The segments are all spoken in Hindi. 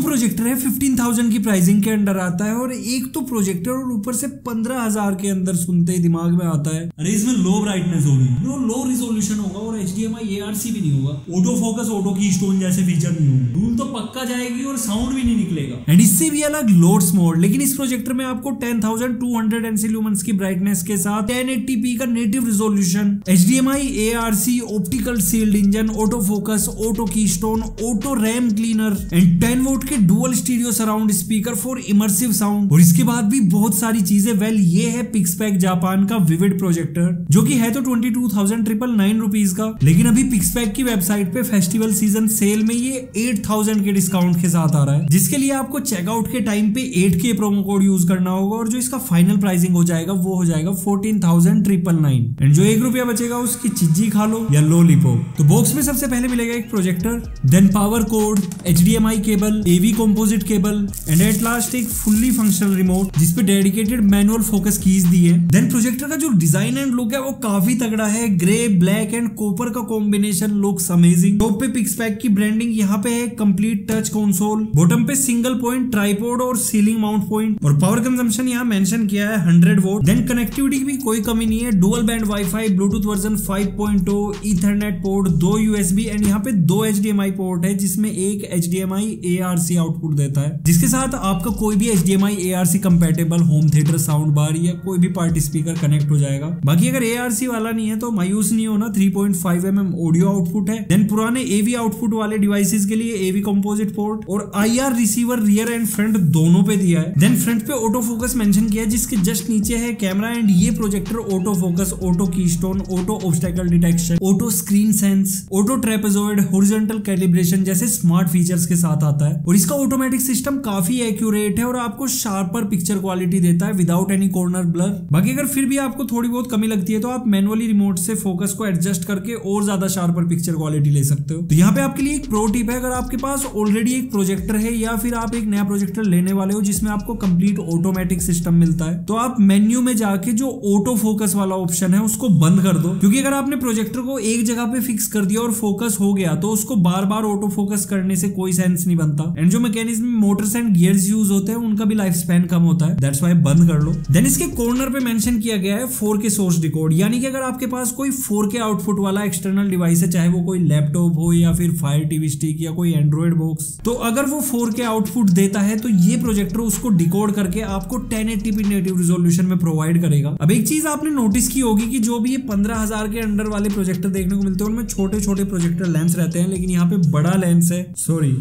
प्रोजेक्टर है 15,000 की प्राइसिंग के अंडर आता है, और एक तो प्रोजेक्टर और ऊपर से 15,000 के अंदर सुनते ही दिमाग में आता है अरे इसमें लो ब्राइटनेस होगी, लो रिजोल्यूशन होगा और HDMI ARC भी नहीं होगा, ऑटो फोकस ऑटो की स्टोन जैसे फीचर नहीं होंगे, धूल तो पक्का जाएगी और साउंड भी नहीं निकलेगा। एंड इससे भी अलग लोड्स मोड, लेकिन इस प्रोजेक्टर में आपको 10,200 NC लुमेंस की ब्राइटनेस के साथ 1080p का native resolution, HDMI ARC, optical sealed engine, auto focus, auto keystone, auto RAM cleaner and 10 volt के dual stereo surround speaker for immersive sound. और इसके बाद भी बहुत सारी चीजें। वेल ये है पिक्सपैक जापान का विविड प्रोजेक्टर, जो कि है तो 22,999 रुपीज का, लेकिन अभी पिक्सपैक की वेबसाइट पे फेस्टिवल सीजन सेल में ये 8,000 के डिस्काउंट के साथ आ रहा है, जिसके लिए आपको चेकआउट के टाइम पे 8K प्रोमो कोड यूज करना होगा, और जो इसका फाइनल प्राइसिंग हो जाएगा वो हो जाएगा 14,999। एंड जो 1 रुपया बचेगा उसकी चिज्जी खा लो या लॉलीपॉप। तो बॉक्स में सबसे पहले मिलेगा एक projector, then power cord, HDMI cable, AV composite cable and at last एक फुल्ली फंक्शनल रिमोट जिसपे डेडिकेटेड मैनुअल फोकस कीज दी है। देन प्रोजेक्टर का जो डिजाइन एंड लुक है वो काफी तगड़ा है, ग्रे, ब्लैक एंड कॉपर का कॉम्बिनेशन लुक्स अमेजिंग। टॉप पे पिक्सपैक की ब्रांडिंग, यहाँ पे है कंप्लीट टच कंसोल, बॉटम पे सिंगल पॉइंट ट्राइपॉड और सीलिंग माउंट पॉइंट, और पावर कंजम्पशन यहाँ मेंशन किया है 100 वोट। देन कनेक्टिविटी की भी कोई कमी नहीं है, dual band wifi, Bluetooth version 5.0, Ethernet port, 2 USB and यहाँ पे 2 HDMI पोर्ट है, जिसमें एक HDMI ARC आउटपुट देता है, जिसके साथ आपका कोई भी HDMI ARC compatible home theatre sound bar या कोई भी पार्टी स्पीकर कनेक्ट हो जाएगा। बाकी अगर ARC वाला नहीं है तो मायूस नहीं होना, 3.5 mm ऑडियो आउटपुट है। देन पुराने AV आउटपुट वाले डिवाइसेस के लिए AV कंपोजिट पोर्ट और IR receiver rear and front दोनों पे दिया है। देन फ्रंट पे ऑटो फोकस मेंशन किया है, जिसके जस्ट नीचे है कैमरा, एंड ये projector auto focus, auto keystone, auto obstacle detection, auto screen sense, auto trapezoid, horizontal calibration जैसे स्मार्ट फीचर्स के साथ आता है। और इसका ऑटोमेटिक सिस्टम काफी एक्यूरेट है और आपको शार्पर पिक्चर क्वालिटी देता है विदाउट एनी कॉर्नर ब्लर। बाकी अगर फिर भी आपको थोड़ी बहुत कमी लगती है तो आप मैनुअली रिमोट से फोकस को एडजस्ट करके और ज्यादा शार्पर पिक्चर क्वालिटी ले सकते हो। तो यहाँ पे आपके लिए एक प्रो टिप है, अगर आपके पास ऑलरेडी एक प्रोजेक्टर है या फिर आप एक नया प्रोजेक्टर लेने वाले हो जिसमें आपको कंप्लीट ऑटोमेटिक सिस्टम मिलता है, तो आप मेन्यू में जाके जो ऑटो फोकस वाला ऑप्शन है उसको बंद कर दो, क्योंकि अगर आपने प्रोजेक्टर को एक जगह पे फिक्स कर दिया और फोकस हो गया तो उसको बार बार ऑटो फोकस करने से कोई सेंस नहीं बनता। एंड जो mechanism Motors and gears use होते हैं उनका भी लाइफ स्पैन कम होता है, दैट्स व्हाई बंद कर लो। देन इसके कॉर्नर पे मेंशन किया गया है 4K सोर्स डिकोड, यानी कि अगर आपके पास कोई 4K आउटपुट वाला एक्सटर्नल डिवाइस है, चाहे वो कोई लैपटॉप हो या फिर फायर टीवी स्टिक या कोई एंड्रॉइड बॉक्स, तो अगर वो 4K आउटपुट देता है तो ये प्रोजेक्टर उसको डिकोड करके आपको 1080p नेटिव रिजोल्यूशन में प्रोवाइड करेगा। अब एक चीज आपने नोटिस की होगी कि जो भी ये 15,000 के अंडर वाले प्रोजेक्टर देखने को मिलते हैं उनमें छोटे छोटे प्रोजेक्टर लेंस रहते हैं, लेकिन यहाँ पे बड़ा लेंस है, सॉरी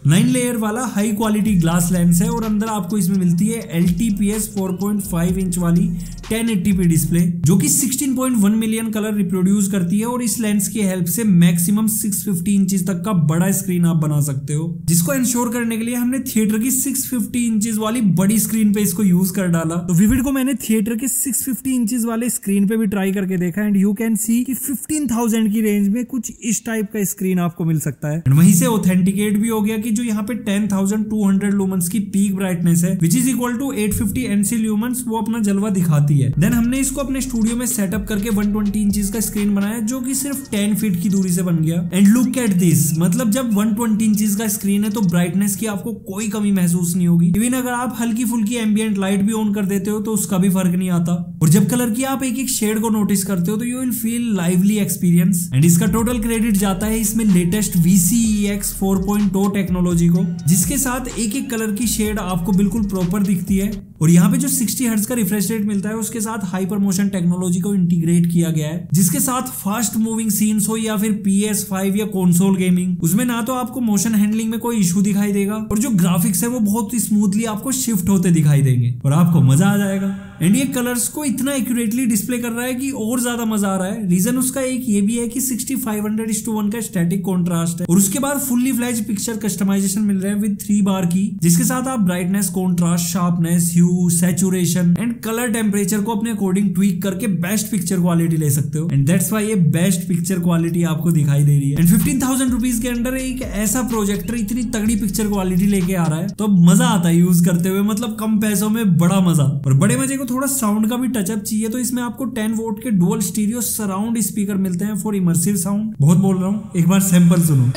9 लेयर वाला हाई क्वालिटी ग्लास लेंस है, और अंदर आपको इसमें मिलती है LTPS 4.5 इंच वाली 1080p डिस्प्ले, जो कि 16.1 मिलियन कलर रिप्रोड्यूस करती है, और इस लेंस की हेल्प से मैक्सिमम 650 इंचेस तक का बड़ा स्क्रीन आप बना सकते हो, जिसको इंश्योर करने के लिए हमने थिएटर की 650 इंचेस वाली बड़ी स्क्रीन पे इसको यूज कर डाला। तो विविड को मैंने थिएटर के 650 इंचेस वाले स्क्रीन पे भी ट्राई करके देखा, एंड यू कैन सी कि 15,000 की रेंज में कुछ इस टाइप का स्क्रीन आपको मिल सकता है। वहीं से ऑथेंटिकेट भी हो गया कि जो यहाँ पे 10,200 लुमेंस की पीक ब्राइटनेस है, which is equal to 850 NC lumens, वो अपना जलवा दिखाती है। देन हमने इसको अपने स्टूडियो में सेटअप करके 120 इंचेस का स्क्रीन बनाया, जो कि सिर्फ 10 फीट की दूरी से बन गया। एंड लुक एट दिस, मतलब जब 120 इंचेस का स्क्रीन है तो ब्राइटनेस की आपको कोई कमी महसूस नहीं होगी। इवन अगर आप हल्की फुल्की एम्बिएंट लाइट भी ऑन कर देते हो तो उसका भी फर्क नहीं आता। और जब कलर की आप एक एक शेड को नोटिस करते हो तो you will feel lively experience. And इसका टोटल क्रेडिट जाता है इसमें लेटेस्ट VCEX 4.0 टेक्नोलॉजी को, जिसके साथ एक एक कलर की शेड आपको बिल्कुल प्रॉपर दिखती है। और यहाँ पे जो 60 हर्ट्ज का रिफ्रेश रेट मिलता है उसके साथ हाइपर मोशन टेक्नोलॉजी को इंटीग्रेट किया गया है, जिसके साथ फास्ट मूविंग सीन्स हो या फिर PS5 या कंसोल गेमिंग, उसमें ना तो आपको मोशन हैंडलिंग में कोई इशू दिखाई देगा, और जो ग्राफिक्स है वो बहुत स्मूथली आपको शिफ्ट होते दिखाई देंगे और आपको मजा आ जाएगा। एंड ये कलर्स को इतना एक्यूरेटली डिस्प्ले कर रहा है कि और ज्यादा मजा आ रहा है। रीजन उसका एक ये भी है कि 6500:1 का स्टैटिक कॉन्ट्रास्ट है, और उसके बाद फुल्ली फ्लैज पिक्चर कस्टमाइजेशन मिल रहे हैं विद 3 बार की, जिसके साथ आप brightness, contrast, sharpness, hue, saturation and colour temperature को अपने अकॉर्डिंग ट्वीक करके बेस्ट पिक्चर क्वालिटी ले सकते हो। एंड दैट्स व्हाई ये बेस्ट पिक्चर क्वालिटी आपको दिखाई दे रही है। एंड 15,000 रुपीज के अंदर एक ऐसा प्रोजेक्टर इतनी तगड़ी पिक्चर क्वालिटी लेके आ रहा है तो मजा आता है यूज करते हुए, मतलब कम पैसों में बड़ा मजा। और बड़े मजे को थोड़ा साउंड का भी टचअप चाहिए तो इसमें आपको 10 वोट के डुअल स्टीरियो सराउंड स्पीकर मिलते हैं फॉर इमर्सिव साउंड। बहुत बोल रहा हूँ, एक बार सैंपल सुनो।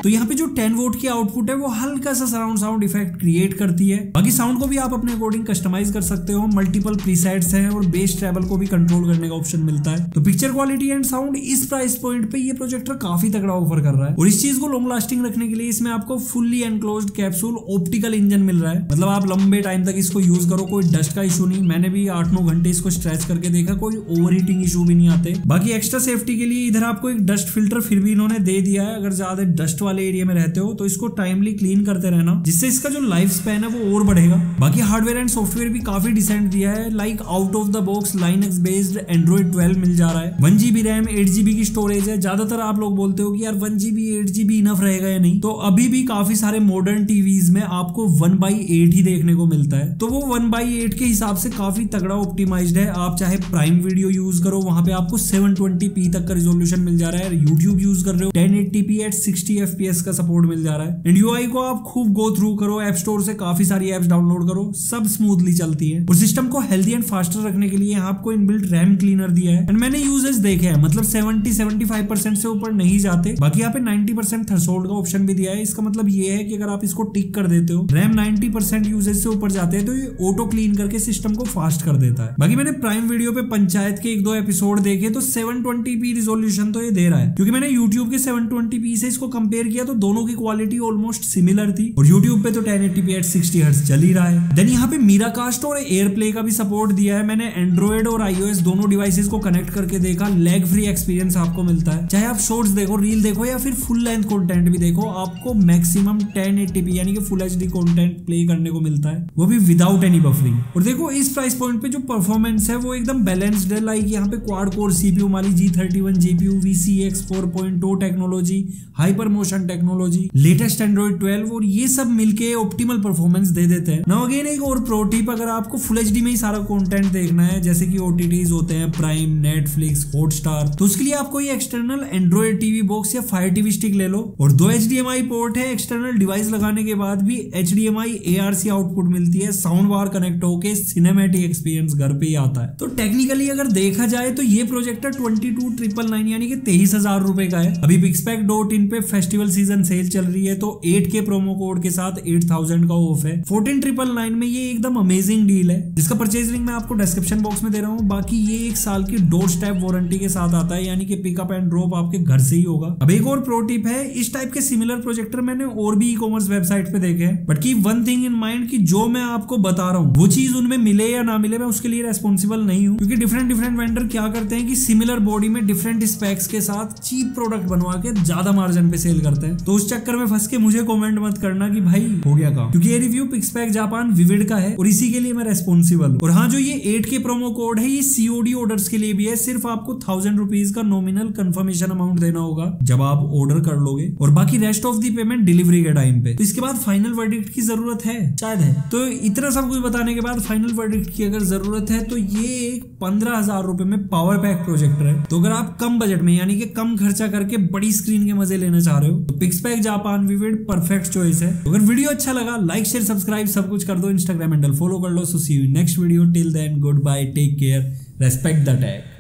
तो यहाँ पे जो 10 वोट की आउटपुट है वो हल्का सा सराउंड साउंड इफेक्ट क्रिएट करती है। बाकी साउंड को भी आप अपने अकॉर्डिंग कस्टमाइज कर सकते हो। मल्टीपल प्रीसेट्स हैं और बेस ट्रेवल को भी कंट्रोल करने का ऑप्शन मिलता है। तो पिक्चर क्वालिटी एंड साउंड इस प्राइस पॉइंट पे ये प्रोजेक्टर काफी तगड़ा ऑफर कर रहा है। और इस चीज को लॉन्ग लास्टिंग रखने के लिए इसमें आपको fully enclosed capsule optical engine मिल रहा है। मतलब आप लंबे टाइम तक इसको यूज करो, कोई डस्ट का इशू नहीं। मैंने भी 8-9 घंटे इसको स्ट्रेच करके देखा, कोई ओवर हीटिंग इशू भी नहीं आते। बाकी एक्स्ट्रा सेफ्टी के लिए इधर आपको एक डस्ट फिल्टर फिर भी इन्होंने दे दिया है। अगर ज्यादा डस्ट वाले एरिया में रहते हो तो इसको टाइमली क्लीन करते रहना, जिससे इसका जो लाइफ स्पैन है वो और बढ़ेगा। बाकी हार्डवेयर एंड सॉफ्टवेयर भी काफी डिसेंट दिया है। Like out of the box Linux based Android 12 मिल जा रहा है। 1 GB रैम, 8 GB की स्टोरेज है। ज्यादातर आप लोग बोलते हो कि यार 1 GB 8 GB इनफ रहेगा या नहीं, तो अभी भी काफी सारे मॉडर्न टीवीज में आपको 1/8 ही देखने को मिलता है। तो वो 1/8 के हिसाब से काफी तगड़ा ऑप्टिमाइज्ड है। आप चाहे प्राइम वीडियो यूज करो, वहां पे आपको 720p तक का रिजोल्यूशन मिल जा रहा है। यूट्यूब यूज कर रहे हो 1080p एट 60 FPS का सपोर्ट मिल जा रहा है। एंड UI को आप खूब गो थ्रू करो, ऐप स्टोर से काफी सारी एप्स डाउनलोड करो, सब स्मूथली चलती है। और सिस्टम को हेल्दी एंड फास्टर रखने के लिए आपको इनबिल्ट रैम क्लीनर दिया है। एंड मैंने यूजेस देखे हैं, मतलब 70-75% से ऊपर नहीं जाते। बाकी यहाँ पे 90% थ्रेशोल्ड का ऑप्शन भी दिया है। इसका मतलब ये है कि अगर आप इसको टिक कर देते हो, रैम 90% यूजेस से ऊपर जाते हैं, तो ये ऑटो क्लीन करके सिस्टम को फास्ट कर देता है। बाकी मैंने प्राइम वीडियो पे पंचायत के 1-2 एपिसोड देखे तो 720p रिजोल्यूशन तो ये दे रहा है, क्योंकि मैंने यूट्यूब के 720p से इसको कंपेयर किया तो दोनों की क्वालिटी ऑलमोस्ट सिमिलर थी। और यूट्यूब पे तो 1080p एट 60 हर्ट्ज चल ही रहा है। देन यहाँ पे मीराकास्ट और एयरप्ले का भी सपोर्ट दिया है। मैंने एंड्रॉइड और iOS दोनों डिवाइसेस को कनेक्ट करके देखा, लैग फ्री एक्सपीरियंस आपको मिलता है। चाहे आप शॉर्ट्स देखो, रील देखो या फिर फुल लेंथ कंटेंट भी देखो, आपको मैक्सिमम 1080p यानी कि फुल HD कंटेंट प्ले करने को मिलता है, वो भी विदाउट एनी बफरिंग। और देखो इस प्राइस पॉइंट पे जो परफॉर्मेंस है वो एकदम बैलेंस्ड है। लाइक यहाँ पे क्वाड कोर CPU वाली G31 GPU, VCX 4.0 technology, hyper motion technology, latest Android 12 और ये सब मिलके ऑप्टिमल परफॉर्मेंस दे देते हैं। नाउ अगेन एक और प्रो टिप, अगर आपको फुल HD में ही सारा कंटेंट देखना है, जैसे कि OTTs होते हैं, प्राइम, नेटफ्लिक्स, हॉटस्टार, तो उसके लिए आपको ये एक्सटर्नल एंड्रॉइड टीवी बॉक्स या फायर टीवी स्टिक ले लो। और 2 HDMI पोर्ट है। एक्सटर्नल डिवाइस लगाने के बाद भी HDMI ARC आउटपुट मिलती है। साउंड बार कनेक्ट होके सिनेमैटिक एक्सपीरियंस घर पे ही आता है। तो टेक्निकली अगर देखा जाए तो ये प्रोजेक्टर 22,999 यानी कि 23,000 रुपए का है। अभी Pixpack.in पे फेस्टिवल सीजन सेल चल रही है, तो 8K प्रोमो कोड के साथ 8,000 का ऑफ है। 14,999 में ये एकदम अमेजिंग डील है, जिसका परचेज लिंक मैं आपको डिस्क्रिप्शन बॉक्स में दे रहा हूँ। बाकी ये 1 साल की डोर स्टेप वारंटी के साथ आता है, यानी कि पिकअप एंड ड्रॉप आपके घर से ही होगा। अब एक और प्रो टिप है, इस टाइप के सिमिलर प्रोजेक्टर मैंने और भी ई-कॉमर्स वेबसाइट पे देखे हैं, but keep one thing in mind कि जो मैं आपको बता रहा हूँ वो चीज उनमें मिले या ना मिले, मैं उसके लिए रेस्पॉन्सिबल नहीं हूँ। क्योंकि डिफरेंट वेंडर क्या करते हैं कि सिमिलर बॉडी में डिफरेंट स्पेक्स के साथ चीप प्रोडक्ट बनवा के ज्यादा मार्जिन पे सेल करते हैं। तो उस चक्कर में फंस के मुझे कमेंट मत करना कि भाई हो गया काम, क्योंकि ये रिव्यू पिक्सपैक जापान विविड का है और इसी के लिए मैं रेस्पॉन्सिबल हूँ। और हाँ, जो ये 8K प्रोमो कोड है ये COD ऑर्डर्स के लिए भी है। सिर्फ आपको 1000 रुपीज का नॉमिनल कंफर्मेशन अमाउंट देना होगा जब आप ऑर्डर कर लोगे, और बाकी rest of the payment delivery के टाइम पे। तो इसके बाद फाइनल वर्डिक्ट की जरूरत है, शायद है। तो इतना सब कुछ बताने के बाद फाइनल वर्डिक्ट की अगर जरूरत है तो ये एक 15,000 रुपए में पावर पैक प्रोजेक्टर है। तो अगर आप कम बजट में यानी कि कम खर्चा करके बड़ी स्क्रीन के मजे लेना चाह रहे हो तो पिक्सपैक जापान विविड परफेक्ट चॉइस है। अगर वीडियो अच्छा लगा लाइक शेयर सब्सक्राइब सब कुछ कर दो, इंस्टाग्राम हैंडल फॉलो कर लो। So see you next video, till then good bye, take care, respect the tag.